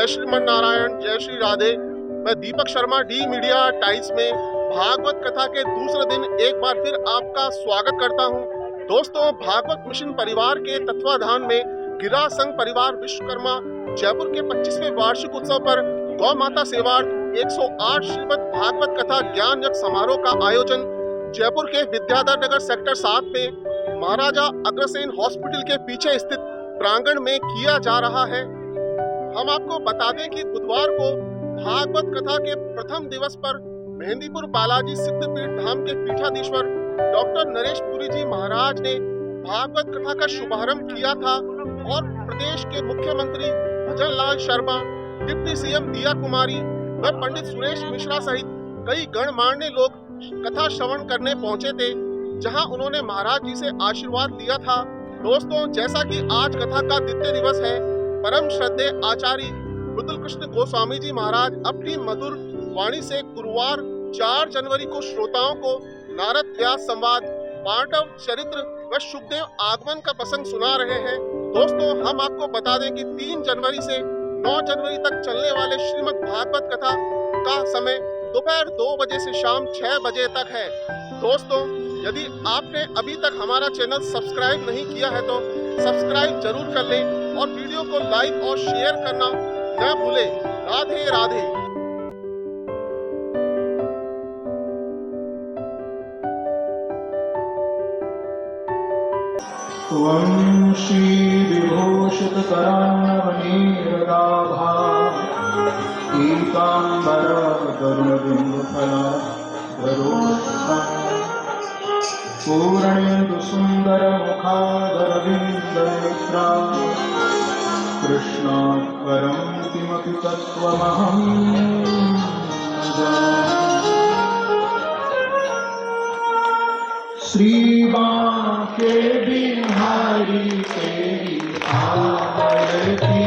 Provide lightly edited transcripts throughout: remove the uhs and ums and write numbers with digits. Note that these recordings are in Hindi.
जय श्रीमन नारायण, जय श्री राधे। मैं Deepak Sharma, D media times में भागवत कथा के दूसरे दिन एक बार फिर आपका स्वागत करता हूं। दोस्तों, भागवत मिशन परिवार के तत्वाधान में गिरा संघ परिवार विश्वकर्मा जयपुर के 25वें वार्षिक उत्सव पर गौ माता सेवार्थ 108 श्रीमद भागवत कथा ज्ञान यज्ञ समारोह का आयोजन जयपुर के विद्याधर नगर सेक्टर 7 में महाराजा अग्रसेन हॉस्पिटल के पीछे स्थित प्रांगण में किया जा रहा है। हम आपको बता दें कि बुधवार को भागवत कथा के प्रथम दिवस पर मेहंदीपुर बालाजी सिद्धपीठ धाम के पीठाधीश्वर डॉक्टर नरेश पुरी जी महाराज ने भागवत कथा का शुभारंभ किया था और प्रदेश के मुख्यमंत्री भजन लाल शर्मा, डिप्टी सीएम दिया कुमारी व पंडित सुरेश मिश्रा सहित कई गणमान्य लोग कथा श्रवण करने पहुंचे थे, जहां उन्होंने महाराज जी से आशीर्वाद लिया था। दोस्तों, जैसा कि आज कथा का द्वितीय दिवस है, परम श्रद्धेय आचार्य मृदुल कृष्ण गोस्वामी जी महाराज अपनी मधुर वाणी से गुरुवार 4 जनवरी को श्रोताओं को नारद व्यास संवाद, पांडव चरित्र व शुभदेव आगमन का प्रसंग सुना रहे हैं। दोस्तों, हम आपको बता दें कि 3 जनवरी से 9 जनवरी तक चलने वाले श्रीमद् भागवत कथा का समय दोपहर 2 बजे से शाम 6 बजे तक है। दोस्तों, यदि आपने अभी तक हमारा चैनल सब्सक्राइब नहीं किया है तो सब्सक्राइब जरूर कर लें और वीडियो को लाइक और शेयर करना न भूलें। राधे राधे। त्वं श्रीविभूषितकरान्नवनीरदाभा पीताम्बरगरुडबिम्बफला पूर्णेन्दुसुन्दरमुखादरविन्दनेत्रा कृष्णात् परं किमपि तत्त्वमहं न जाने। श्रीबांके बिहारी तेरी आरती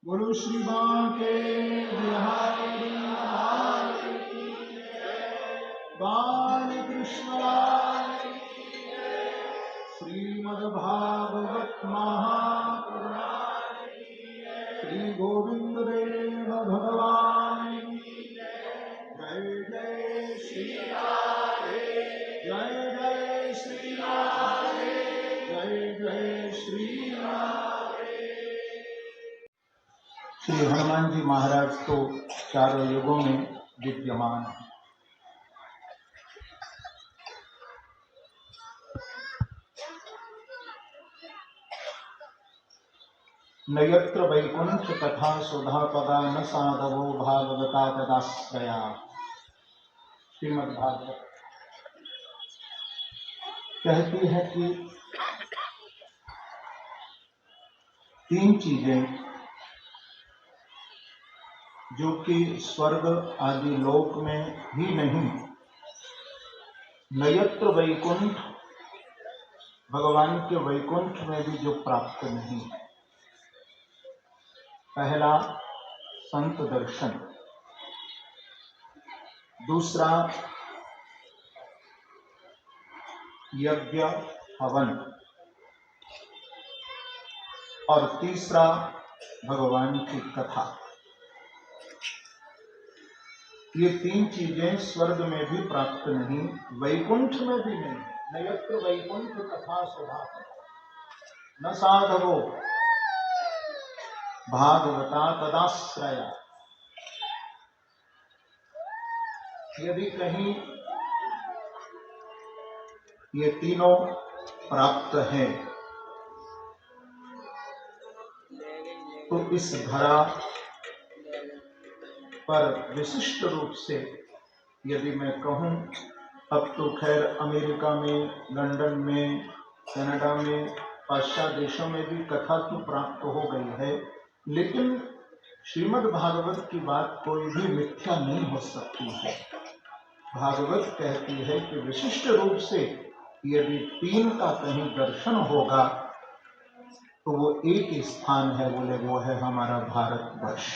बोलो श्री बांके बिहारी लाल की बाल कृष्ण लाल की श्रीमद्भागवत महापुराण श्री गोविंद देव भगवान की जय जय श्री राधे जय जय श्री राधे जय जय श्री राधे। श्री हनुमान जी महाराज तो चारों युगों में विद्यमान है। न यत्र वैकुंठ तथा सुधा पदा न साधवो भागवता तदाश्रया। श्रीमद् भागवत कहती है कि तीन चीजें जो कि स्वर्ग आदि लोक में ही नहीं, नयत्र वैकुंठ भगवान के वैकुंठ में भी जो प्राप्त नहीं। पहला संत दर्शन, दूसरा यज्ञ हवन और तीसरा भगवान की कथा। ये तीन चीजें स्वर्ग में भी प्राप्त नहीं, वैकुंठ में भी नहीं। न यत्र वैकुंठ तथा सुधा न साधवो भागवता तदाश्रया। यदि कहीं ये तीनों प्राप्त हैं तो इस धरा पर विशिष्ट रूप से यदि मैं कहूं, अब तो खैर अमेरिका में, लंदन में, कनाडा में, पाश्चात्य देशों में भी कथा तो प्राप्त हो गई है, लेकिन श्रीमद् भागवत की बात कोई भी मिथ्या नहीं हो सकती है। भागवत कहती है कि विशिष्ट रूप से यदि तीन का कहीं दर्शन होगा तो वो एक ही स्थान है, बोले वो है हमारा भारतवर्ष,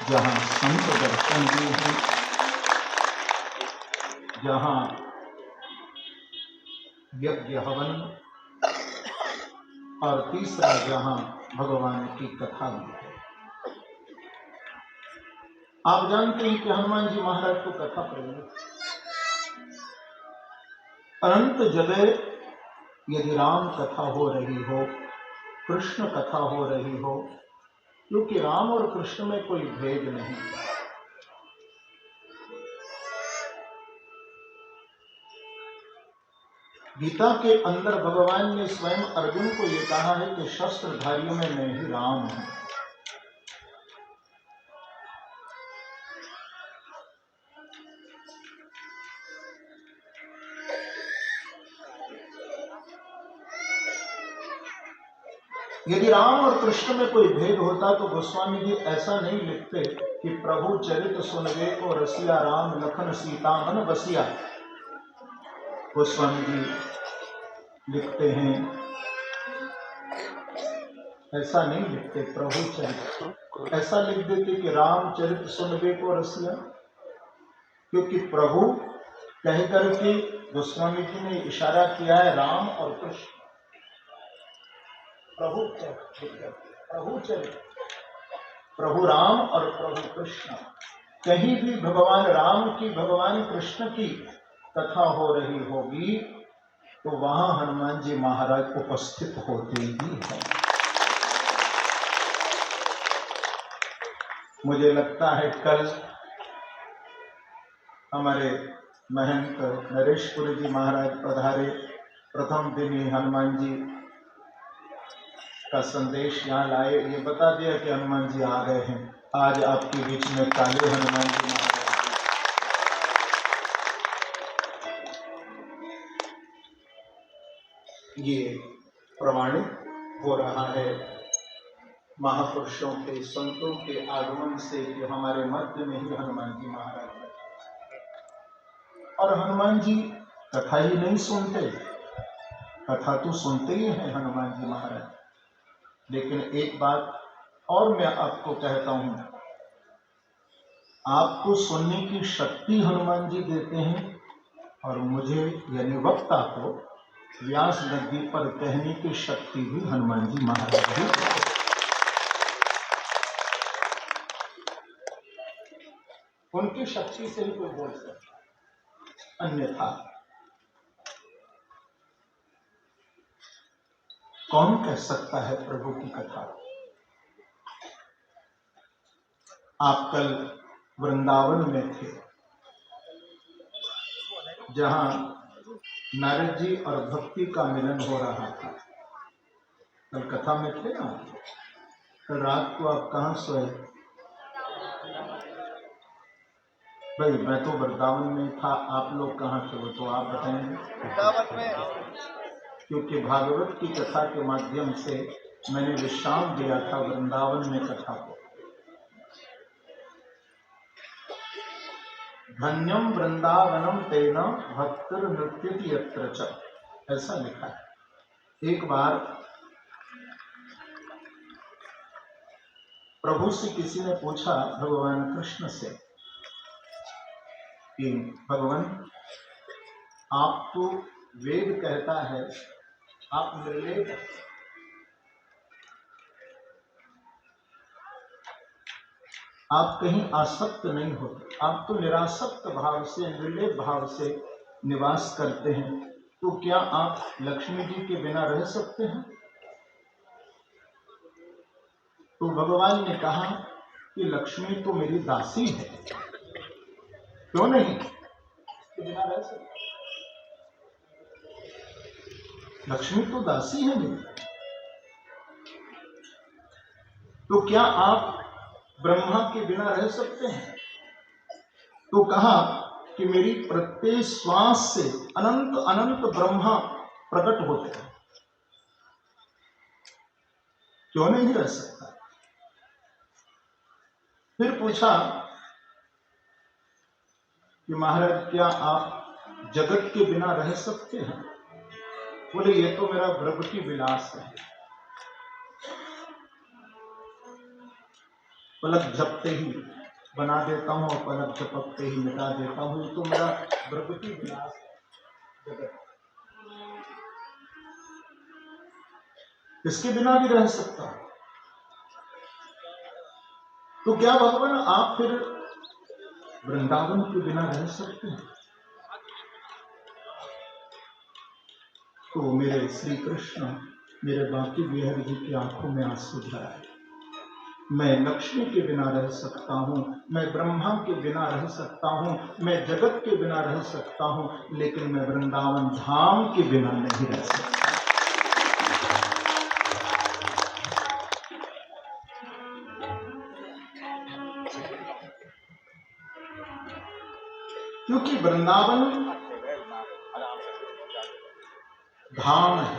जहाँ संत दर्शन भी हैं, जहाँ यज्ञ हवन, और तीसरा जहाँ भगवान की कथा भी है। आप जानते हैं कि हनुमान जी महाराज को कथा प्रेमी, अनंत जगह यदि राम कथा हो रही हो, कृष्ण कथा हो रही हो, क्योंकि राम और कृष्ण में कोई भेद नहीं। गीता के अंदर भगवान ने स्वयं अर्जुन को यह कहा है कि शस्त्रधारियों में मैं ही राम हूं। यदि राम और कृष्ण में कोई भेद होता तो गोस्वामी जी ऐसा नहीं लिखते कि प्रभु चरित सुनवे को रसिया, राम लखन सीता मन बसिया। गोस्वामी जी लिखते हैं, ऐसा नहीं लिखते प्रभु चरित, ऐसा लिख देते कि राम चरित सुनवे को रसिया, क्योंकि प्रभु कह करके गोस्वामी जी ने इशारा किया है राम और कृष्ण। प्रभु चरित, प्रभु राम और प्रभु कृष्ण, कहीं भी भगवान राम की भगवान कृष्ण की कथा हो रही होगी तो वहां हनुमान जी महाराज उपस्थित होते ही हैं। मुझे लगता है कल हमारे महंत नरेशपुरी जी महाराज पधारे, प्रथम दिन ही हनुमान जी का संदेश यहाँ लाए, ये बता दिया कि हनुमान जी आ गए हैं। आज आपके बीच में काले हनुमान जी महाराज, ये प्रमाणित हो रहा है महापुरुषों के, संतों के आगमन से कि हमारे मध्य में ही हनुमान जी महाराज। और हनुमान जी कथा ही नहीं सुनते, कथा तो सुनते ही हैं हनुमान जी महाराज। लेकिन एक बात और मैं आपको कहता हूं, आपको सुनने की शक्ति हनुमान जी देते हैं और मुझे यानी वक्ता को व्यास नदी पर कहने की शक्ति भी हनुमान जी महाराज ही देते हैं। उनकी शक्ति से ही कोई बोल सकता, अन्यथा कौन कह सकता है प्रभु की कथा। आप कल वृंदावन में थे, जहां नारद जी और भक्ति का मिलन हो रहा था। कल कथा में थे ना, कल रात को आप कहां सोए? भाई मैं तो वृंदावन में था, आप लोग कहाँ थे वो तो आप बताएंगे। वृंदावन में, क्योंकि भागवत की कथा के माध्यम से मैंने विश्राम दिया था वृंदावन में कथा को। धन्यम वृंदावनम तेना भक्तर नृत्यति यत्र च, ऐसा लिखा है। एक बार प्रभु से किसी ने पूछा भगवान कृष्ण से कि भगवान आप तो वेद कहता है आप निर्लेप, आप कहीं आसक्त नहीं होते, आप तो निरासक्त भाव से, निर्लेप भाव से निवास करते हैं, तो क्या आप लक्ष्मी जी के बिना रह सकते हैं? तो भगवान ने कहा कि लक्ष्मी तो मेरी दासी है, क्यों नहीं इसके बिना रह सकते? लक्ष्मी तो दासी है मेरी, तो क्या आप ब्रह्मा के बिना रह सकते हैं? तो कहा कि मेरी प्रत्येक श्वास से अनंत अनंत ब्रह्मा प्रकट होते हैं, क्यों नहीं रह सकता? फिर पूछा कि महाराज क्या आप जगत के बिना रह सकते हैं? बोले ये तो मेरा प्रगति विलास है, पलक झपकते ही बना देता हूं और पलक झपकते ही मिटा देता हूं, ये तो मेरा प्रगति विलास है जगत। इसके बिना भी रह सकता हूं। तो क्या भगवान आप फिर वृंदावन के बिना रह सकते हैं? तो मेरे श्री कृष्ण, मेरे बाकी बिहारी जी की आंखों में आंसू भर आए। मैं लक्ष्मी के बिना रह सकता हूं, मैं ब्रह्मा के बिना रह सकता हूं, मैं जगत के बिना रह सकता हूं, लेकिन मैं वृंदावन धाम के बिना नहीं रह सकता। क्योंकि वृंदावन धाम है।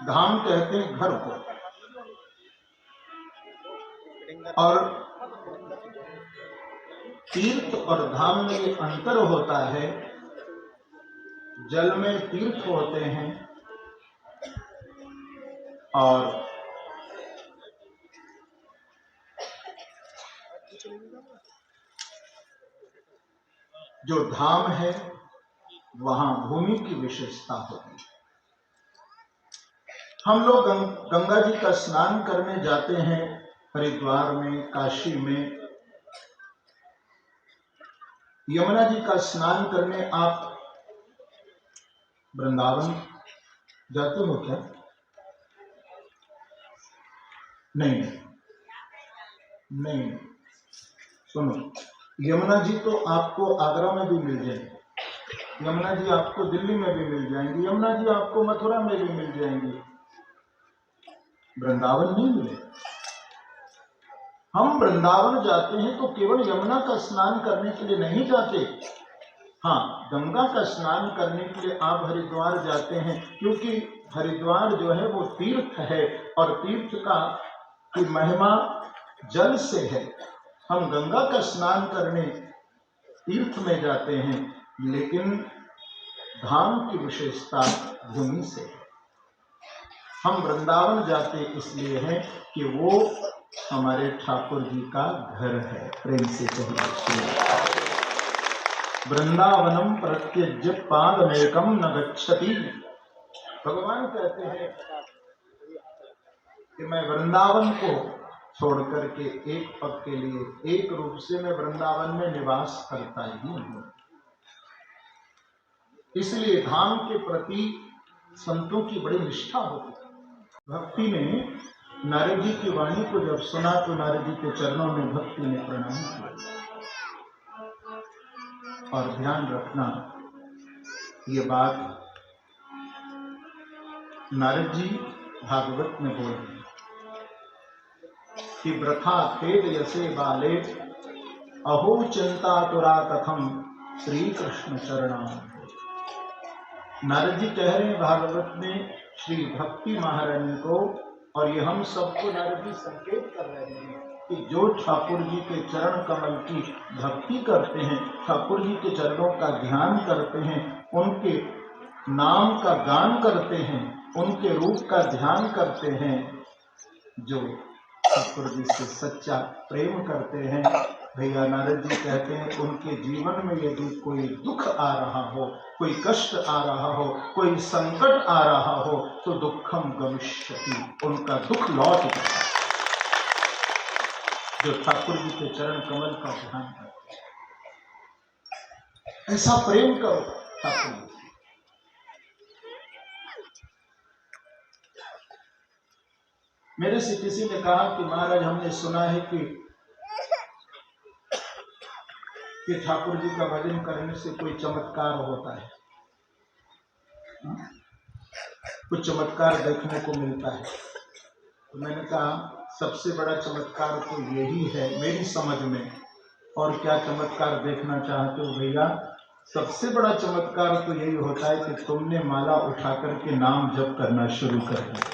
धाम कहते हैं घर को, और तीर्थ और धाम में ये अंतर होता है। जल में तीर्थ होते हैं और जो धाम है वहां भूमि की विशेषता होती है। हम लोग गंगा जी का स्नान करने जाते हैं हरिद्वार में, काशी में। यमुना जी का स्नान करने आप वृंदावन जाते हो क्या? नहीं नहीं, सुनो, यमुना जी तो आपको आगरा में भी मिल जाएंगी, यमुना जी आपको दिल्ली में भी मिल जाएंगी, यमुना जी आपको मथुरा में भी मिल जाएंगी, वृंदावन नहीं मिले। हम वृंदावन जाते हैं तो केवल यमुना का स्नान करने के लिए नहीं जाते। हाँ, गंगा का स्नान करने के लिए आप हरिद्वार जाते हैं, क्योंकि हरिद्वार जो है वो तीर्थ है और तीर्थ की महिमा जल से है। हम गंगा का स्नान करने तीर्थ में जाते हैं, लेकिन धाम की विशेषता भूमि से है। हम वृंदावन जाते इसलिए हैं कि वो हमारे ठाकुर जी का घर है। प्रेम से कहिए, वृंदावनम प्रत्यज्य पादमेकम न गच्छति। भगवान कहते हैं कि मैं वृंदावन को छोड़ करके एक पग के लिए, एक रूप से मैं वृंदावन में निवास करता ही हूं। इसलिए धाम के प्रति संतों की बड़ी निष्ठा होती है। भक्ति ने नारद जी की वाणी को जब सुना तो नारद जी के चरणों में भक्ति ने प्रणाम किया। और ध्यान रखना, ये बात नारद जी भागवत में बोल रहे कि वृथा खेद यसे बाले अहो चिंता तुरा कथम श्री कृष्ण चरणा। नारद जी कह रहे हैं भागवत में श्री भक्ति महारानी को, और ये हम सबको नारद जी संकेत कर रहे हैं कि जो ठाकुर जी के चरण कमल की भक्ति करते हैं, ठाकुर जी के चरणों का ध्यान करते हैं, उनके नाम का गान करते हैं, उनके रूप का ध्यान करते हैं, जो ठाकुर जी से सच्चा प्रेम करते हैं, भैया नारद जी कहते हैं उनके जीवन में यदि कोई दुख आ रहा हो, कोई कष्ट आ रहा हो, कोई संकट आ रहा हो, तो दुखम गमिष्यति, उनका दुख लौट जाता है। जो ठाकुर जी के चरण कमल का ध्यान करते हैं, ऐसा प्रेम करो ठाकुर जी। मेरे से किसी ने कहा कि महाराज हमने सुना है कि ठाकुर जी का भजन करने से कोई चमत्कार होता है, कुछ चमत्कार देखने को मिलता है। तो मैंने कहा सबसे बड़ा चमत्कार तो यही है मेरी समझ में, और क्या चमत्कार देखना चाहते हो भैया? सबसे बड़ा चमत्कार तो यही होता है कि तुमने माला उठा करके नाम जप करना शुरू कर दिया।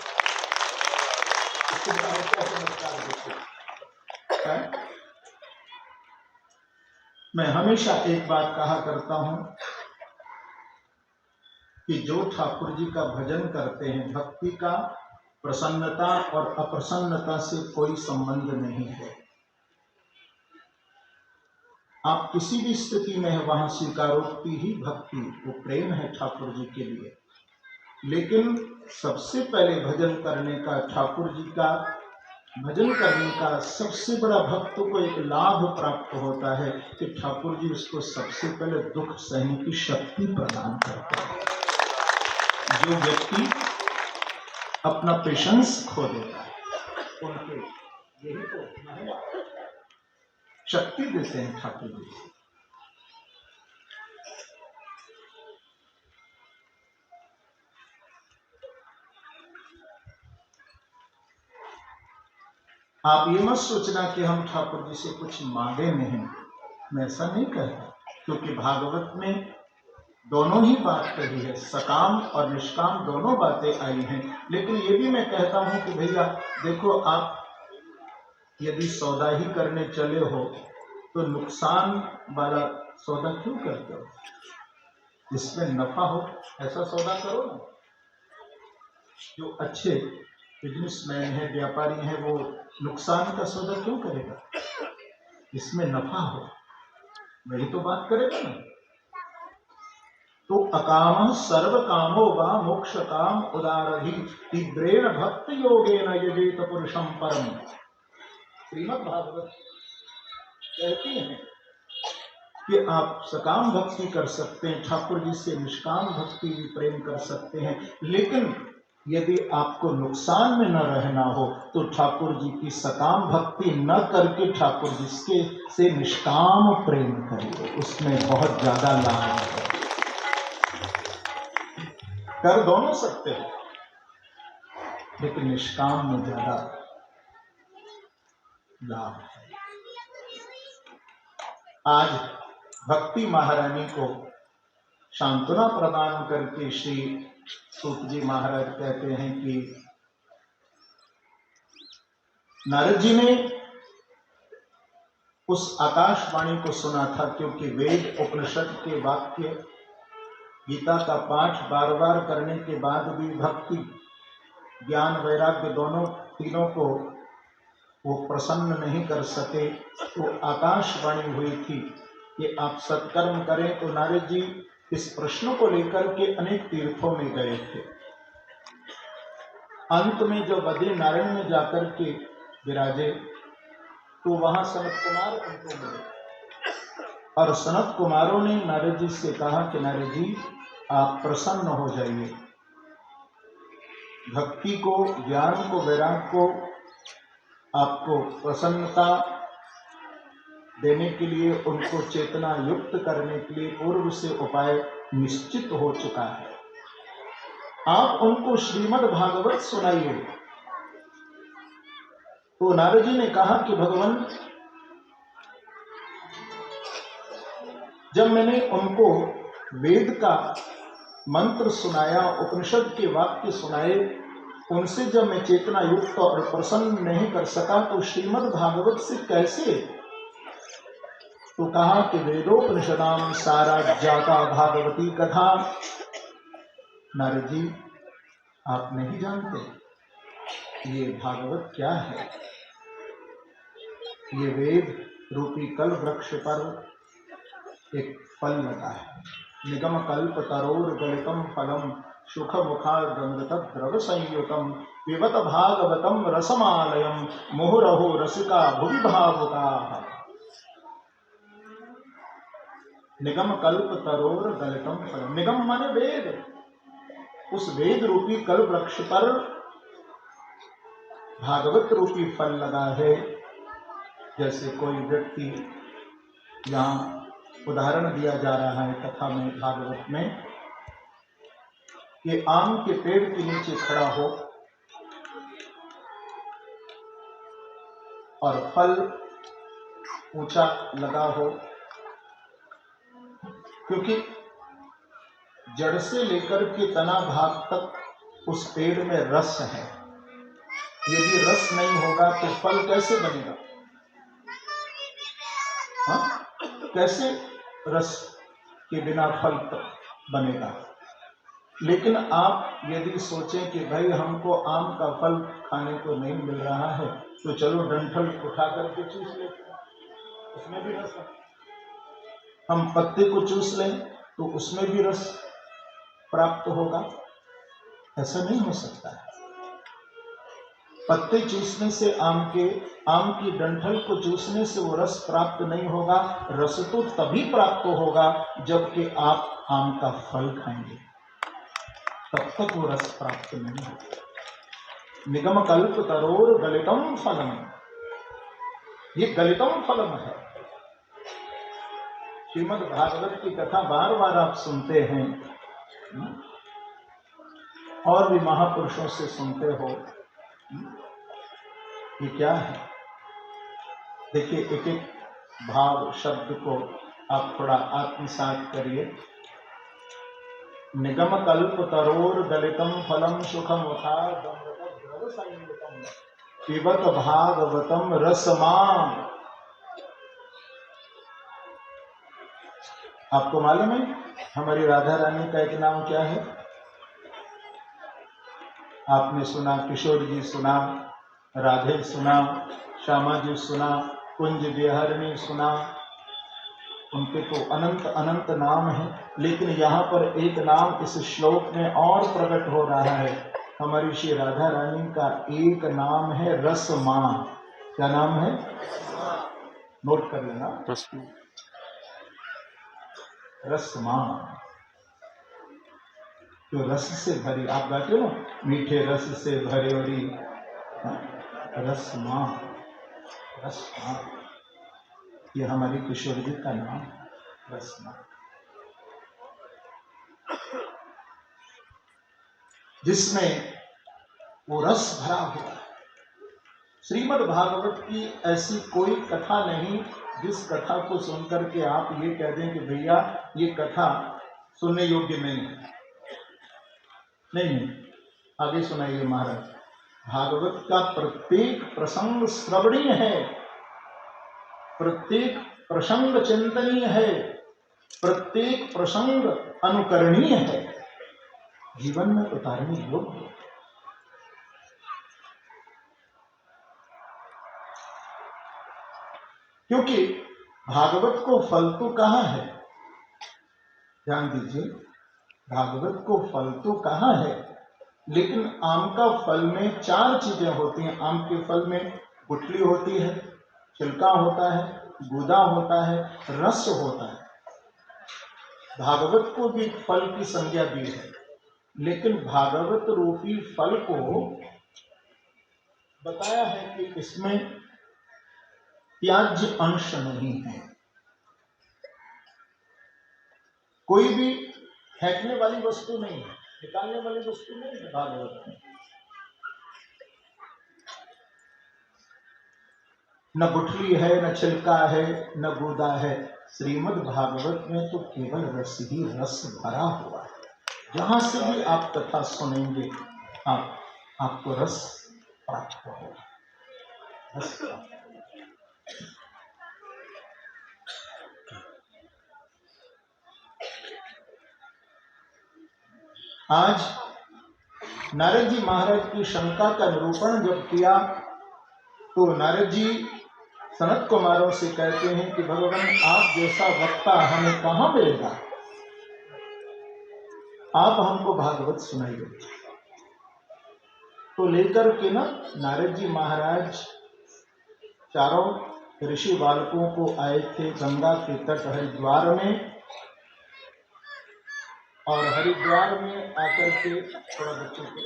मैं हमेशा एक बात कहा करता हूं कि जो ठाकुर जी का भजन करते हैं, भक्ति का प्रसन्नता और अप्रसन्नता से कोई संबंध नहीं है। आप किसी भी स्थिति में है वहां स्वीकारोक्ति ही भक्ति, वो प्रेम है ठाकुर जी के लिए। लेकिन सबसे पहले भजन करने का, ठाकुर जी का भजन करने का सबसे बड़ा भक्त को एक लाभ प्राप्त होता है कि ठाकुर जी उसको सबसे पहले दुख सहने की शक्ति प्रदान करते हैं। जो व्यक्ति अपना पेशेंस खो देता है, उनके यही तो शक्ति देते हैं ठाकुर जी। आप ये मत सोचना कि हम ठाकुर जी से कुछ मांगे नहीं, मैं ऐसा नहीं कहता, क्योंकि भागवत में दोनों ही बात कही है, सकाम और निष्काम दोनों बातें आई हैं। लेकिन ये भी मैं कहता हूं कि भैया देखो, आप यदि सौदा ही करने चले हो तो नुकसान वाला सौदा क्यों करते हो? जिसमें नफा हो ऐसा सौदा करो ना। जो अच्छे बिजनेसमैन है, व्यापारी है, वो नुकसान का सौदा क्यों करेगा? इसमें नफा हो वही तो बात करेगा ना। तो अकाम सर्व कामो वा मोक्ष काम उदारहि तीव्रेण भक्त योगेन यजेत पुरुषम परम। श्रीमद् भागवत कहती है कि आप सकाम भक्ति कर सकते हैं, ठाकुर जी से निष्काम भक्ति भी प्रेम कर सकते हैं, लेकिन यदि आपको नुकसान में न रहना हो तो ठाकुर जी की सकाम भक्ति न करके ठाकुर जी से निष्काम प्रेम करिए, उसमें बहुत ज्यादा लाभ है। कर दोनों सकते हैं, लेकिन निष्काम में ज्यादा लाभ है। आज भक्ति महारानी को सांत्वना प्रदान करके श्री सूत जी महाराज कहते हैं कि नारद जी ने उस आकाशवाणी को सुना था, क्योंकि वेद उपनिषद के वाक्य, गीता का पाठ बार बार करने के बाद भी भक्ति ज्ञान वैराग्य दोनों तीनों को वो प्रसन्न नहीं कर सके, तो आकाशवाणी हुई थी कि आप सत्कर्म करें। तो नारद जी इस प्रश्न को लेकर के अनेक तीर्थों में गए थे। अंत में जब बद्री नारायण में जाकर के विराजे तो वहां सनत कुमार उनको मिले, और सनत कुमारों ने नारद जी से कहा कि नारद जी आप प्रसन्न हो जाइए, भक्ति को, ज्ञान को, वैराग्य को आपको प्रसन्नता देने के लिए, उनको चेतना युक्त करने के लिए पूर्व से उपाय निश्चित हो चुका है, आप उनको श्रीमद् भागवत सुनाइए। तो नारद जी ने कहा कि भगवान, जब मैंने उनको वेद का मंत्र सुनाया, उपनिषद के वाक्य सुनाए, उनसे जब मैं चेतना युक्त और प्रसन्न नहीं कर सका तो श्रीमद् भागवत से कैसे? तो कहा कि वेदोपनिषदाम सारा जाता भागवती कथा। नारद जी आप नहीं जानते ये भागवत क्या है। ये वेद रूपी कल वृक्ष पर एक फल लगा है, निगम कल्प तरोर गलितम फलम सुख मुखार्दंगत द्रव संयुतम पिबत भागवतम रसमालयम मुहुरहो रसिका भुवि भावुका। निगम कल्प तरोर गलितम फलम, निगम माने वेद, उस वेद रूपी कल वृक्ष पर भागवत रूपी फल लगा है। जैसे कोई व्यक्ति, यहाँ उदाहरण दिया जा रहा है कथा में, भागवत में, कि आम के पेड़ के नीचे खड़ा हो और फल ऊंचा लगा हो, क्योंकि जड़ से लेकर के तना भाग तक उस पेड़ में रस है। यदि रस नहीं होगा तो फल कैसे बनेगा? हाँ? कैसे रस के बिना फल बनेगा। लेकिन आप यदि सोचें कि भाई हमको आम का फल खाने को नहीं मिल रहा है तो चलो डंठल उठा करके चूस लेते हैं, उसमें भी रस है। हम पत्ते को चूस लें तो उसमें भी रस प्राप्त होगा। ऐसा नहीं हो सकता है। पत्ते चूसने से आम की डंठल को चूसने से वो रस प्राप्त नहीं होगा। रस तो तभी प्राप्त होगा जबकि आप आम का फल खाएंगे, तब तक वो रस प्राप्त नहीं होगा। निगम कल्प तरोर गलितम फलम, ये गलितम फलम है। श्रीमद् भागवत की कथा बार बार आप सुनते हैं और भी महापुरुषों से सुनते हो। ये क्या है? देखिए, एक एक भाव शब्द को आप थोड़ा आत्मसात करिए। निगम कल्प तरोर गलितम फलम सुखम द्रव संयुतम पिबत भागवतम रसमान। आपको मालूम है हमारी राधा रानी का एक नाम क्या है? आपने सुना, किशोर जी सुना, राधे सुना, श्यामा जी सुना, कुंज विहरणी सुना, उनके तो अनंत अनंत नाम हैं। लेकिन यहाँ पर एक नाम इस श्लोक में और प्रकट हो रहा है। हमारी श्री राधा रानी का एक नाम है रसमां। क्या नाम है? नोट कर लेना, रसमां। जो रस से भरी, आप गाते हो ना, मीठे रस से भरे भरी रसमां। रसमां, ये हमारी किशोर जी का नाम रसमां, जिसमें वो रस भरा हुआ है। श्रीमद् भागवत की ऐसी कोई कथा नहीं जिस कथा को सुनकर के आप ये कह दें कि भैया ये कथा सुनने योग्य नहीं है। नहीं, आगे सुनाइए महाराज। भागवत का प्रत्येक प्रसंग श्रवणीय है, प्रत्येक प्रसंग चिंतनीय है, प्रत्येक प्रसंग अनुकरणीय है, जीवन में उतारने योग्य। क्योंकि भागवत को फल तो कहाँ है? ध्यान दीजिए, भागवत को फल तो कहाँ है, लेकिन आम का फल में चार चीजें होती हैं। आम के फल में गुठली होती है, छिलका होता है, गूदा होता है, रस होता है। भागवत को भी फल की संज्ञा दी है, लेकिन भागवत रूपी फल को बताया है कि इसमें त्याज्य अंश नहीं है। कोई भी फेंकने वाली वस्तु नहीं है, निकालने वाली वस्तु नहीं है भागवत में। न गुठली है, न छिलका है, न गूदा है। श्रीमद् भागवत में तो केवल रस ही रस भरा हुआ है। जहां से भी आप कथा सुनेंगे आपको रस प्राप्त होगा। रस प्राप्त। आज नारद जी महाराज की शंका का निरूपण जब किया तो नारद जी सनत कुमारों से कहते हैं कि भगवान, आप जैसा वक्ता हमें कहां मिलेगा, आप हमको भागवत सुनाइए। तो लेकर के ना नारद जी महाराज चारों ऋषि बालकों को आए थे गंगा के तट हरिद्वार में, और हरिद्वार में आकर के थोड़ा बच्चों को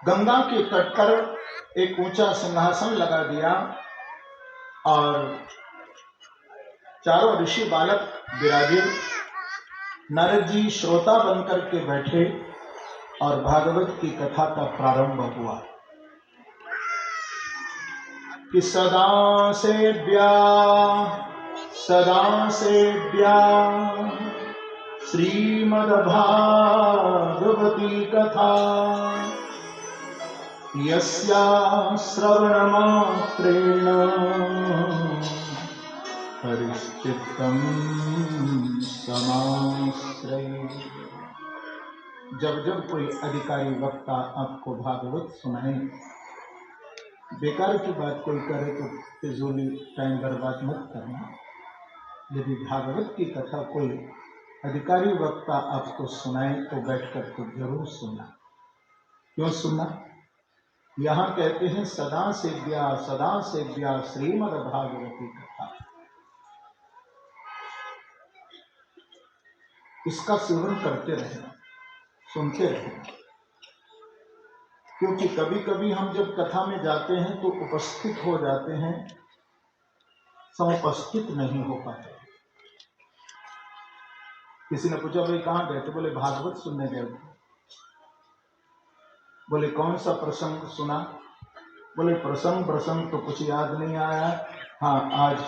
गंगा के तट पर एक ऊंचा सिंहासन लगा दिया और चारों ऋषि बालक विराजे। नारद जी श्रोता बनकर के बैठे और भागवत की कथा का प्रारंभ हुआ कि सदा सेव्या श्रीमद्भागवती कथा यस्या श्रवणमात्रेण हरिश्चित्तं समाश्रयेत्। जब जब कोई अधिकारी वक्ता आपको भागवत सुनाए, बेकार की बात कोई करे तो फिजूली टाइम बर्बाद मत करना। यदि भागवत की कथा कोई अधिकारी वक्ता आपको सुनाए तो बैठकर तो जरूर सुनना। क्यों सुनना? यहाँ कहते हैं सदा सेव्या श्रीमद् भागवती कथा। इसका सेवन करते रहना, सुनते रहना, क्योंकि कभी कभी हम जब कथा में जाते हैं तो उपस्थित हो जाते हैं, समुपस्थित नहीं हो पाते। किसी ने पूछा भाई कहाँ गए थे? बोले भागवत सुनने गए थे। बोले कौन सा प्रसंग सुना? बोले प्रसंग तो कुछ याद नहीं आया। हाँ, आज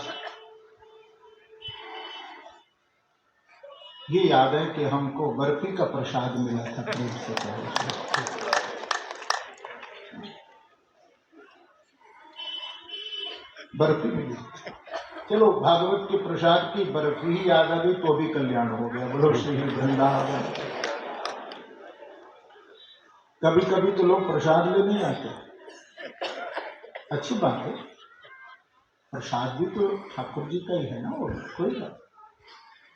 ये याद है कि हमको बर्फी का प्रसाद मिला था प्लेट से पहले। बर्फी मिली। चलो भागवत के प्रसाद की बर्फी ही याद आ गई तो भी कल्याण हो गया। बोलो श्री वृंदावन। कभी कभी तो लोग प्रसाद लेने आते, अच्छी बात है, प्रसाद भी तो ठाकुर जी का ही है ना, वो कोई बात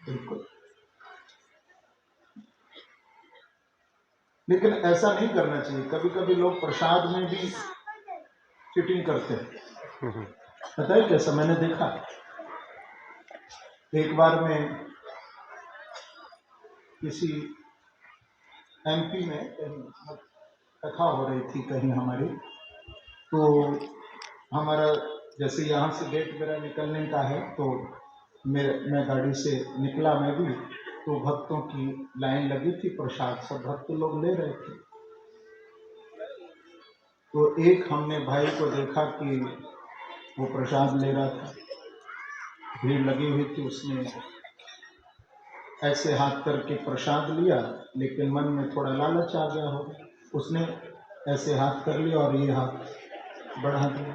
बिल्कुल। लेकिन ऐसा नहीं करना चाहिए। कभी कभी लोग प्रसाद में भी चीटिंग करते हैं। पता है कैसा? मैंने देखा एक बार मैं किसी एमपी में कथा हो रही थी कहीं हमारी, तो हमारा जैसे यहाँ से गेट मेरा निकलने का है तो मैं गाड़ी से निकला मैं भी, तो भक्तों की लाइन लगी थी, प्रसाद सब भक्त लोग ले रहे थे। तो एक हमने भाई को देखा कि वो प्रसाद ले रहा था, भीड़ लगी हुई थी, उसने ऐसे हाथ करके प्रसाद लिया, लेकिन मन में थोड़ा लालच आ गया हो, उसने ऐसे हाथ कर लिया और ये हाथ बढ़ा दिया।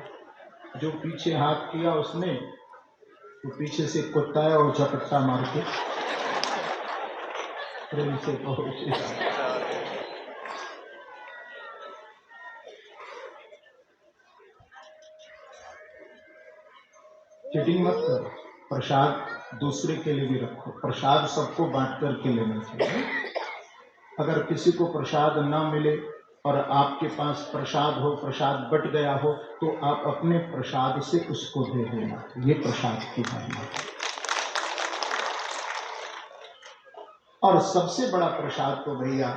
जो पीछे हाथ किया उसने, तो पीछे से कुत्ताया और झपट्टा मार के प्रेम से पहुंचे। चीटिंग मत करो। प्रसाद दूसरे के लिए भी रखो। प्रसाद सबको बांट करके लेना चाहिए। अगर किसी को प्रसाद ना मिले और आपके पास प्रसाद हो, प्रसाद बट गया हो, तो आप अपने प्रसाद से उसको दे देना। ये प्रसाद की महिमा है। और सबसे बड़ा प्रसाद तो भैया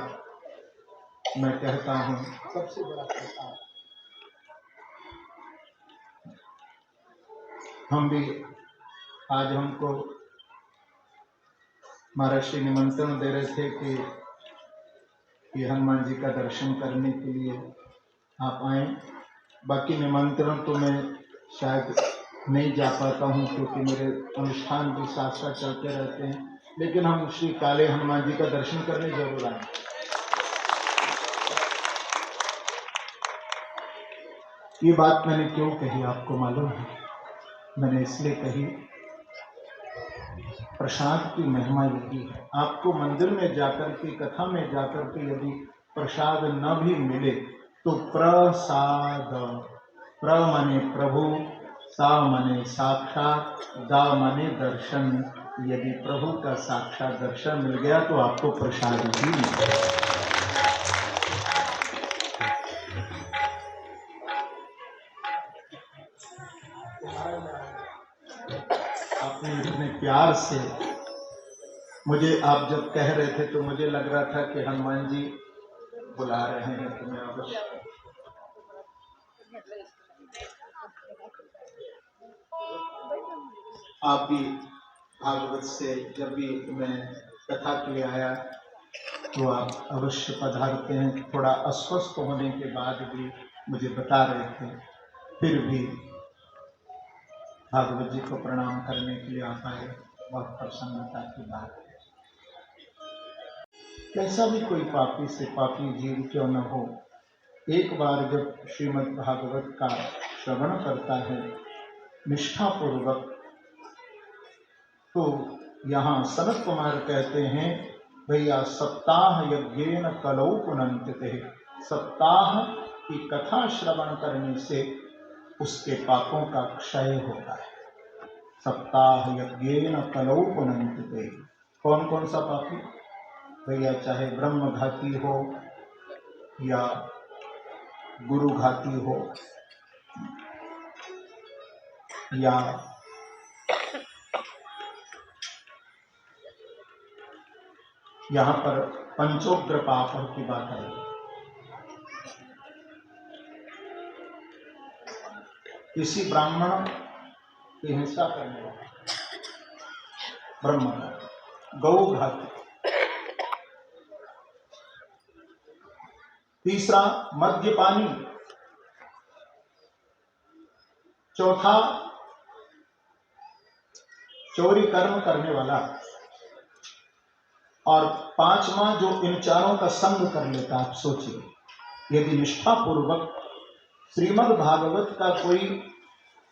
मैं कहता हूं, सबसे बड़ा प्रसाद हम भी, आज हमको महाराष्ट्र निमंत्रण दे रहे थे कि हनुमान जी का दर्शन करने के लिए आप आए। बाकी निमंत्रण तो मैं शायद नहीं जा पाता हूं, क्योंकि मेरे अनुष्ठान भी साथ साथ चलते रहते हैं, लेकिन हम श्री काले हनुमान जी का दर्शन करने जरूर आए। ये बात मैंने क्यों कही आपको मालूम है? मैंने इसलिए कही, प्रसाद की महिमा यही है। आपको मंदिर में जाकर के, कथा में जाकर के यदि प्रसाद न भी मिले तो प्रसाद, प्र माने प्रभु, सा माने साक्षात, दा माने दर्शन। यदि प्रभु का साक्षात दर्शन मिल गया तो आपको प्रसाद ही मिल गया। आपने इतने प्यार से मुझे, आप जब कह रहे थे तो मुझे लग रहा था कि हनुमान जी बुला रहे हैं तुम्हें अवश्य। आप भी भागवत से जब भी मैं कथा के लिए आया तो आप अवश्य पधारते हैं। थोड़ा अस्वस्थ होने के बाद भी मुझे बता रहे थे, फिर भी भागवत जी को प्रणाम करने के लिए आप आए, बहुत प्रसन्नता की बात है। कैसा भी कोई पापी से पापी जीव क्यों न हो, एक बार जब श्रीमद् भागवत का श्रवण करता है निष्ठापूर्वक, तो यहाँ सनत कुमार कहते हैं, भैया सप्ताह यज्ञेन कलौ पुनन्तिते, सप्ताह की कथा श्रवण करने से उसके पापों का क्षय होता है। सप्ताह यज्ञेन कलौ पुनन्तिते। कौन कौन सा पापी? भैया चाहे ब्रह्मघाती हो या गुरुघाती हो या यहाँ पर पंचोग्र पाप की बात है। किसी ब्राह्मण की हिंसा करने वाला, ब्रह्मघाती, गौघाती, तीसरा मद्यपानी, चौथा चोरी कर्म करने वाला, और पांचवा जो इन चारों का संग कर लेता। आप सोचिए, यदि निष्ठा पूर्वक श्रीमद् भागवत का कोई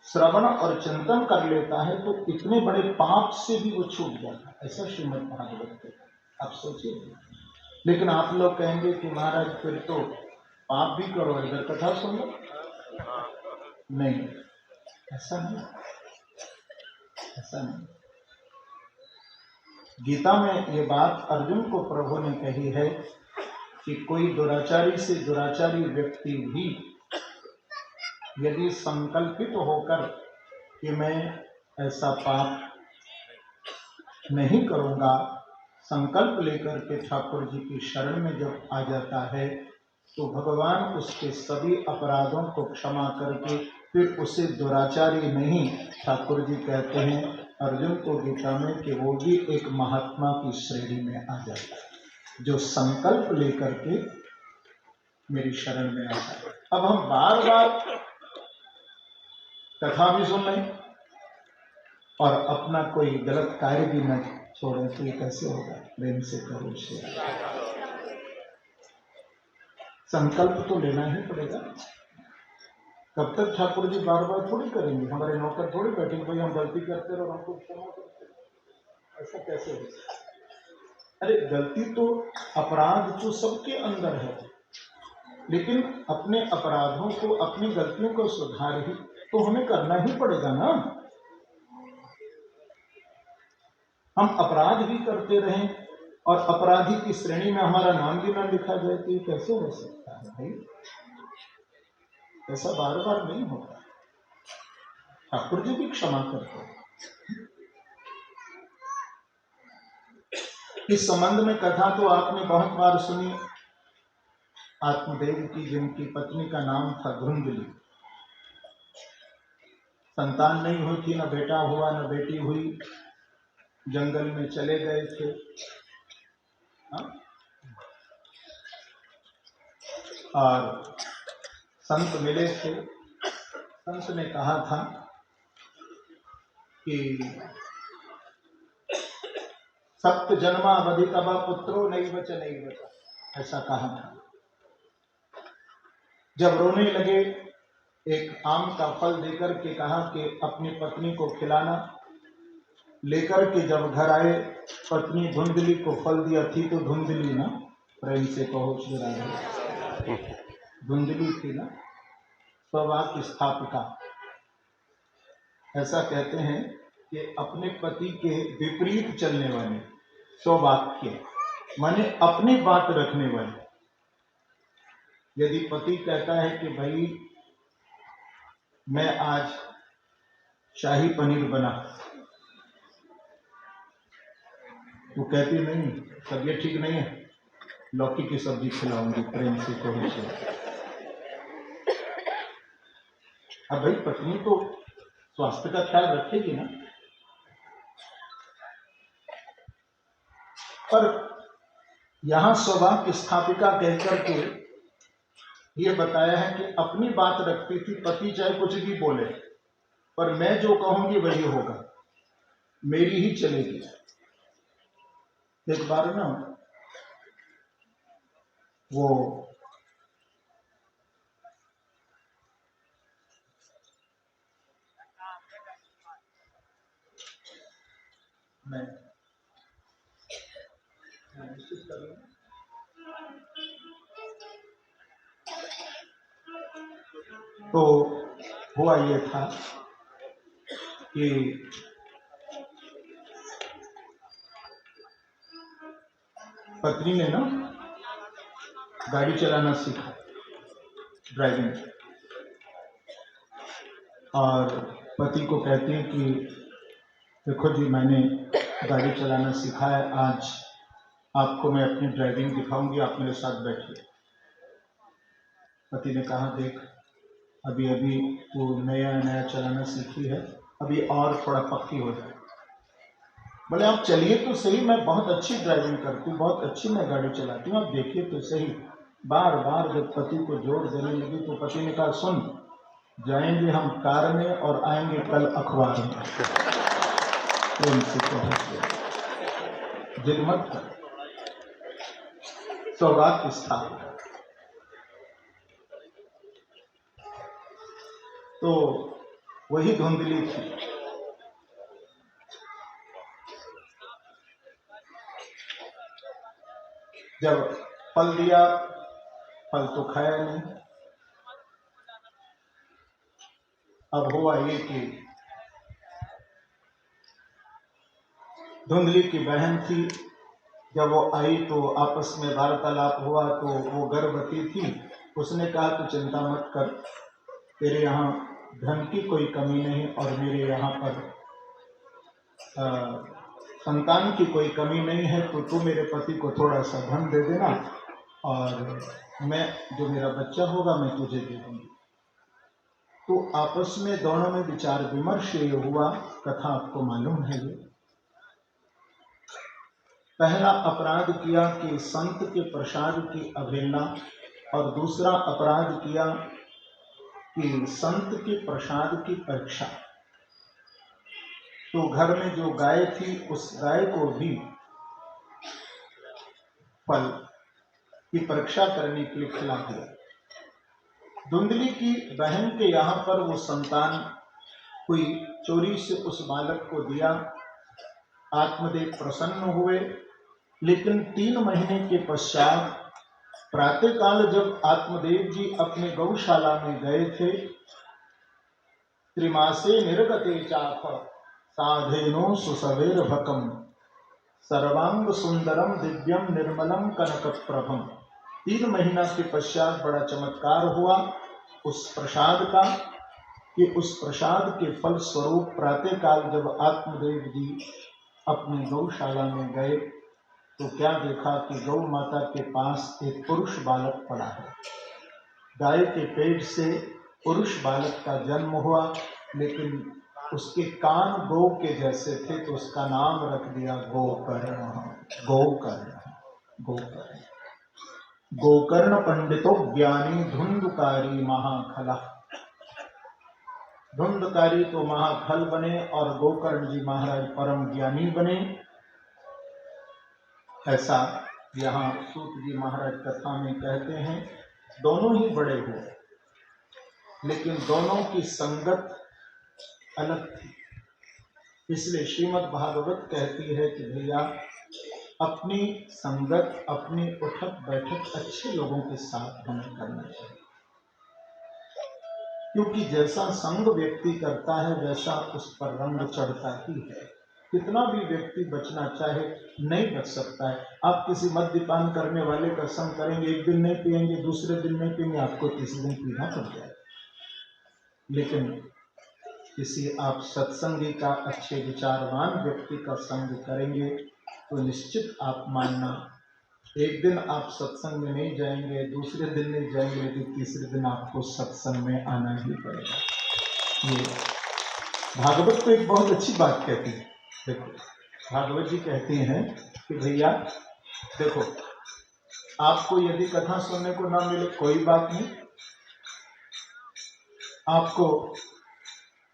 श्रवण और चिंतन कर लेता है तो इतने बड़े पाप से भी वो छूट जाता है, ऐसा श्रीमद् भागवत है। आप सोचिए। लेकिन आप लोग कहेंगे कि महाराज फिर तो पाप भी करो, इधर कथा सुन लो। नहीं, ऐसा नहीं, ऐसा नहीं। गीता में ये बात अर्जुन को प्रभु ने कही है कि कोई दुराचारी से दुराचारी व्यक्ति भी यदि संकल्पित होकर कि मैं ऐसा पाप नहीं करूंगा, संकल्प लेकर के ठाकुर जी की शरण में जब आ जाता है, तो भगवान उसके सभी अपराधों को क्षमा करके फिर उसे दुराचारी नहीं, ठाकुर जी कहते हैं अर्जुन को गीता में कि वो भी एक महात्मा की श्रेणी में आ जाता है जो संकल्प लेकर के मेरी शरण में आता है। अब हम बार बार कथा भी सुन लें और अपना कोई गलत कार्य भी न छोड़ें तो ये कैसे होगा? प्रेम से करो शेयर। संकल्प तो लेना ही पड़ेगा। कब तक ठाकुर जी बार बार थोड़ी करेंगे? हमारे नौकर थोड़ी बैठेंगे भाई हम गलती करते रहो हमको क्षमा करते रहो, ऐसा कैसे हो? अरे गलती तो, अपराध तो सबके अंदर है, लेकिन अपने अपराधों को, अपनी गलतियों को सुधार ही तो हमें करना ही पड़ेगा ना। हम अपराध भी करते रहें और अपराधी की श्रेणी में हमारा नाम भी ना लिखा जाए तो ये कैसे हो सकता है भाई? ऐसा बार बार नहीं होता। ठाकुर जी भी क्षमा करते हैं। इस संबंध में कथा तो आपने बहुत बार सुनी। आत्मदेव की, जिनकी पत्नी का नाम था धुंधली, संतान नहीं हुई थी, न बेटा हुआ न बेटी हुई, जंगल में चले गए थे। और संत मिले थे। संत ने कहा था कि सप्त जन्मा अवधि कबा पुत्रो नहीं बचा, नहीं बचा, ऐसा कहा था। जब रोने लगे, एक आम का फल देकर के कहा कि अपनी पत्नी को खिलाना। लेकर के जब घर आए, पत्नी धुंधली को फल दिया। थी तो धुंधली ना, प्रेम से कहो श्री राधे, धुंधली थी ना, स्ववाक्य स्थापिका। ऐसा कहते हैं कि अपने पति के विपरीत चलने वाले, स्ववाक्य माने अपनी बात रखने वाले। यदि पति कहता है कि भाई मैं आज शाही पनीर बना, तो कहती नहीं, तबीयत ठीक नहीं है, लौकी की सब्जी खिलाऊंगी, प्रेम से कहो से। अब भाई पत्नी तो स्वास्थ्य का ख्याल रखेगी ना। पर यहाँ सौभाग्य स्थापिका कहकर के ये बताया है कि अपनी बात रखती थी, पति चाहे कुछ भी बोले पर मैं जो कहूंगी वही होगा, मेरी ही चलेगी। एक बार ना वो मैं तो हुआ ये था कि पत्नी ने ना गाड़ी चलाना सीखा, ड्राइविंग, और पति को कहती है कि देखो जी मैंने गाड़ी चलाना सीखा है, आज आपको मैं अपनी ड्राइविंग दिखाऊंगी, आप मेरे साथ बैठिए। पति ने कहा देख अभी अभी तू नया नया चलाना सीखी है, अभी और थोड़ा पक्की हो जाए। बोले आप चलिए तो सही, मैं बहुत अच्छी ड्राइविंग करती हूँ, बहुत अच्छी मैं गाड़ी चलाती हूँ, आप देखिए तो सही। बार बार जब पति को जोर देने लगी तो पति ने कहा सुन, जाएंगे हम कार में और आएंगे कल अखबार में। प्रेम से जिद मत कर, सौभाग्य स्थापिका। तो वही धुंधली थी। जब फल दिया, फल तो खाया नहीं। अब हुआ ये कि धुंधली की बहन थी, जब वो आई तो आपस में वार्तालाप हुआ, तो वो गर्भवती थी। उसने कहा तू चिंता मत कर, तेरे यहाँ धन की कोई कमी नहीं और मेरे यहाँ पर संतान की कोई कमी नहीं है, तो तू मेरे पति को थोड़ा सा धन दे देना और मैं जो मेरा बच्चा होगा मैं तुझे दे दूंगी। तो आपस में दोनों में विचार विमर्श ये हुआ, कथा आपको मालूम है। ये पहला अपराध किया कि संत के प्रसाद की अवहेलना, और दूसरा अपराध किया कि संत के प्रसाद की परीक्षा। तो घर में जो गाय थी उस गाय को भी फल की परीक्षा करने के लिए खिला दिया। धुंधली की बहन के यहाँ पर वो संतान हुई, चोरी से उस बालक को दिया, आत्मदेव प्रसन्न हुए। लेकिन 3 महीने के पश्चात प्रातःकाल जब आत्मदेव जी अपने गौशाला में गए थे, त्रिमासे निर्गते चाप साधेनो सुसवेर भकम सर्वांग सुंदरम दिव्यम निर्मलम कनक प्रभम। 3 महीना के पश्चात बड़ा चमत्कार हुआ उस प्रसाद का, कि उस प्रसाद के फल स्वरूप प्रातःकाल जब आत्मदेव जी अपनी गौशाला में गए तो क्या देखा कि गौ माता के पास एक पुरुष बालक पड़ा है। गाय के पेट से पुरुष बालक का जन्म हुआ, लेकिन उसके कान गौ के जैसे थे तो उसका नाम रख दिया गोकर्ण। गोकर्ण, गोकर्ण, गोकर्ण पंडितो ज्ञानी धुंधकारी महाखला। धुंधकारी तो महाखल बने और गोकर्ण जी महाराज परम ज्ञानी बने। ऐसा यहाँ सूत जी महाराज कथा में कहते हैं। दोनों ही बड़े हुए, लेकिन दोनों की संगत अलग थी। इसलिए श्रीमद् भागवत कहती है कि भैया अपनी संगत, अपनी उठक बैठक अच्छे लोगों के साथ हमें करना चाहिए, क्योंकि जैसा संग व्यक्ति करता है वैसा उस पर रंग चढ़ता ही है। कितना भी व्यक्ति बचना चाहे नहीं बच सकता है। आप किसी मद्यपान करने वाले का संग करेंगे, एक दिन नहीं पिएंगे, दूसरे दिन नहीं पिएंगे, आपको तीसरे दिन पीना पड़ जाएगा। लेकिन किसी आप सत्संगी का, अच्छे विचारवान व्यक्ति का संग करेंगे तो निश्चित आप मानना, एक दिन आप सत्संग में नहीं जाएंगे, दूसरे दिन नहीं जाएंगे, लेकिन तीसरे दिन आपको सत्संग में आना ही पड़ेगा। ये भागवत तो एक बहुत अच्छी बात कहती है। देखो भागवत जी कहते हैं कि भैया देखो आपको यदि कथा सुनने को ना मिले कोई बात नहीं, आपको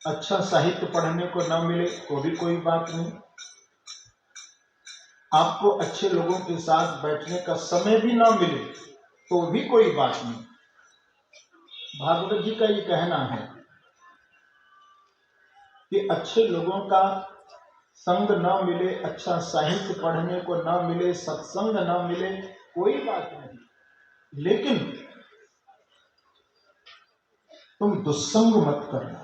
अच्छा साहित्य पढ़ने को ना मिले तो भी कोई बात नहीं, आपको अच्छे लोगों के साथ बैठने का समय भी ना मिले तो भी कोई बात नहीं। भागवत जी का ये कहना है कि अच्छे लोगों का संग ना मिले, अच्छा साहित्य पढ़ने को ना मिले, सत्संग ना मिले, कोई बात नहीं, लेकिन तुम दुस्संग मत करना।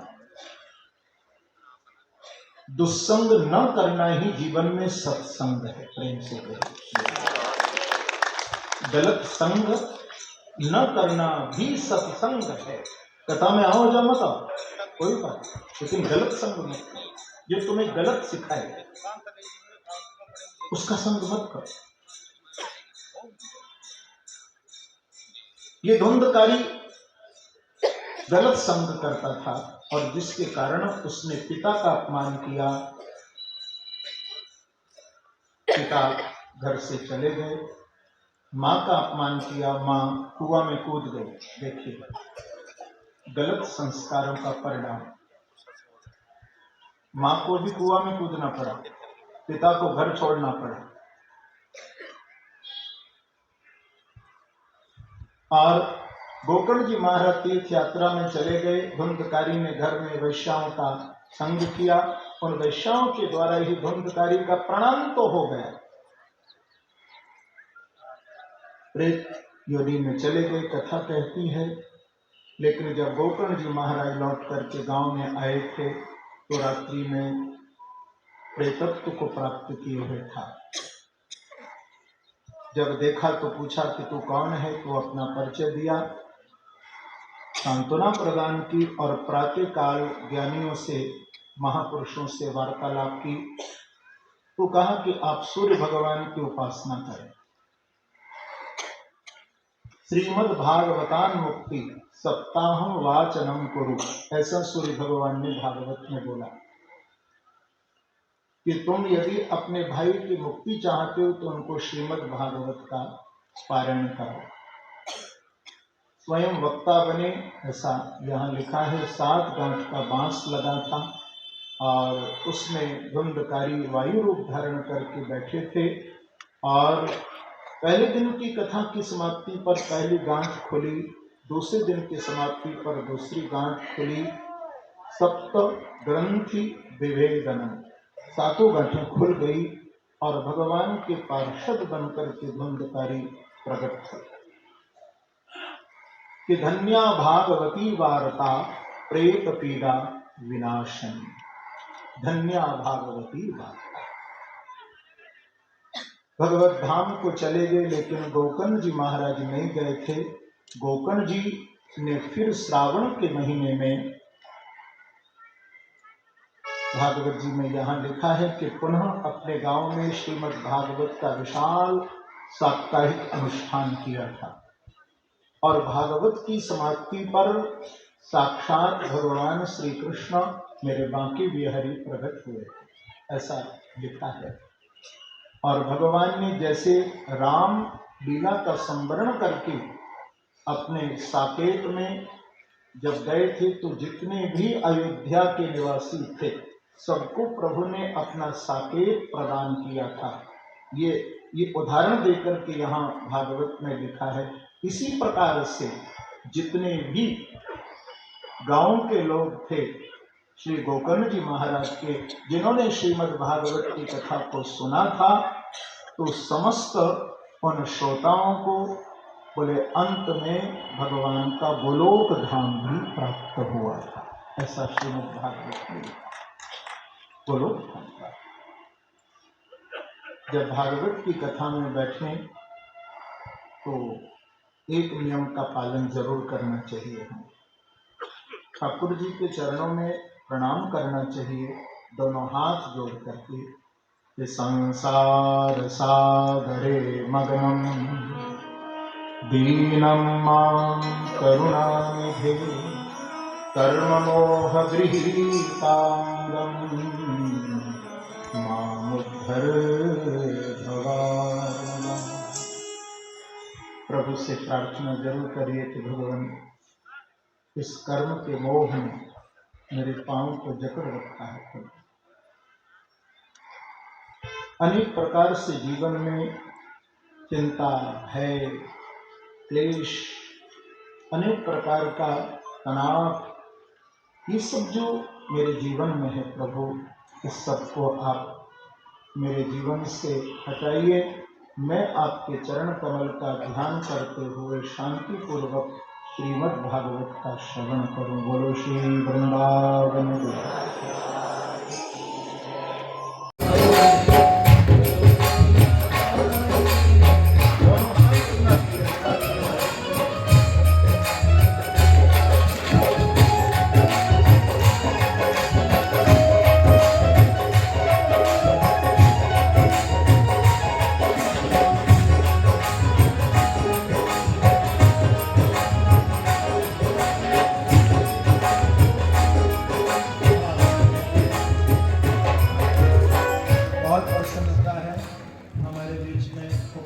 दुस्संग न करना ही जीवन में सत्संग है। प्रेम से गलत संग न करना भी सत्संग है। कथा में आओ या मत आओ कोई बात, लेकिन गलत संग मत करो। जो तुम्हें गलत सिखाए उसका संग मत करो। ये धुंधकारी गलत संग करता था और जिसके कारण उसने पिता का अपमान किया। पिता घर से चले गए, मां का अपमान किया, मां कुआं में कूद गई। देखिए गलत संस्कारों का परिणाम। मां को भी कुआं में कूदना पड़ा, पिता को घर छोड़ना पड़ा। और गोकर्ण जी महाराज तीर्थ यात्रा में चले गए। धुंधकारी ने घर में वैश्याओं का संग किया, उन वैश्याओं के द्वारा ही धुंधकारी का प्रणाम तो हो गया। प्रेत योनि में चले गए, कथा कहती है। लेकिन जब गोकर्ण जी महाराज लौट करके गांव में आए थे तो रात्रि में प्रेतत्व को प्राप्त किए हुए था। जब देखा तो पूछा कि तू कौन है, तो अपना परिचय दिया, सांत्वना प्रदान की और प्रातः काल ज्ञानियों से, महापुरुषों से वार्तालाप की। तो कहा कि आप सूर्य भगवान की उपासना करें। श्रीमद् भागवतान मुक्ति सप्ताहम वाचनम कुरु, ऐसा सूर्य भगवान ने भागवत में बोला कि तुम यदि अपने भाई की मुक्ति चाहते हो तो उनको श्रीमद् भागवत का पारायण करो। स्वयं वक्ता बने, ऐसा यहाँ लिखा है। 7 गांठ का बांस लगा था और उसमें धुंधकारी वायु रूप धारण करके बैठे थे। और पहले दिन की कथा की समाप्ति पर पहली गांठ खुली, दूसरे दिन की समाप्ति पर दूसरी गांठ खुली। सप्त ग्रंथि विभेदनम, 7 गांठें खुल गई और भगवान के पार्षद बनकर के धुंधकारी प्रकट थे कि धन्या भागवती वार्ता प्रेत पीड़ा विनाशन। धन्या भागवती वार्ता। भगवत धाम को चले गए, लेकिन गोकर्ण जी महाराज नहीं गए थे। गोकर्ण जी ने फिर श्रावण के महीने में, भागवत जी में यहाँ लिखा है कि पुनः अपने गांव में श्रीमद् भागवत का विशाल साप्ताहिक अनुष्ठान किया था। और भागवत की समाप्ति पर साक्षात भगवान श्री कृष्ण मेरे बांके बिहारी प्रकट हुए, ऐसा लिखा है। और भगवान ने जैसे राम लीला का संवरण करके अपने साकेत में जब गए थे तो जितने भी अयोध्या के निवासी थे सबको प्रभु ने अपना साकेत प्रदान किया था। ये उदाहरण देकर के यहाँ भागवत में लिखा है। इसी प्रकार से जितने भी गांव के लोग थे श्री गोकर्ण जी महाराज के, जिन्होंने श्रीमद् भागवत की कथा को सुना था, तो समस्त उन श्रोताओं को बोले अंत में भगवान का गोलोक धाम भी प्राप्त हुआ था। ऐसा श्रीमद् भागवत में गोलोक धाम का। जब भागवत की कथा में बैठे तो एक नियम का पालन जरूर करना चाहिए। ठाकुर जी के चरणों में प्रणाम करना चाहिए, दोनों हाथ जोड़ करके। संसार सागरे मग्नम दीनं मां करुणानिधे कर्ममोह गृहीतांगं मामुद्धर भगवान्। प्रभु से प्रार्थना जरूर करिए कि भगवान इस कर्म के मोह में मेरे पांव को जकड़ रखा है प्रभु। अनेक प्रकार से जीवन में चिंता, भय, क्लेश, अनेक प्रकार का तनाव, ये सब जो मेरे जीवन में है प्रभु, इस सब को आप मेरे जीवन से हटाइए। मैं आपके चरण कमल का ध्यान करते हुए शांति पूर्वक श्रीमद् भागवत का श्रवण करूं। बोलो श्री वृंदावन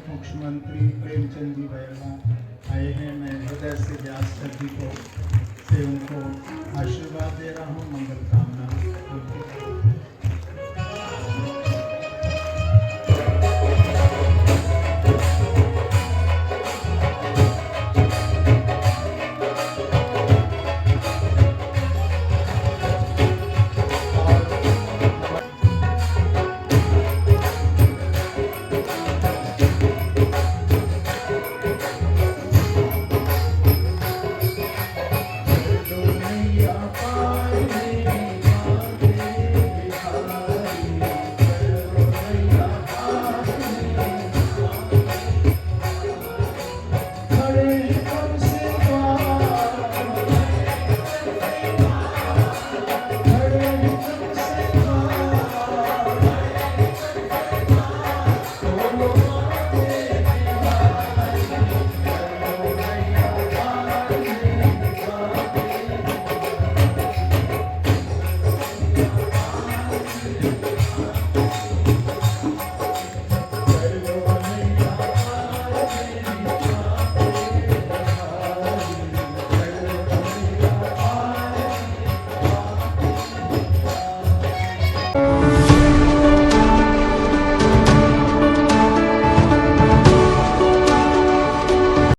मुख्यमंत्री प्रेमचंद जी बैरवा आए हैं। मैं हृदय से व्यास जी को से उनको आशीर्वाद दे रहा हूँ, मंगल कामना।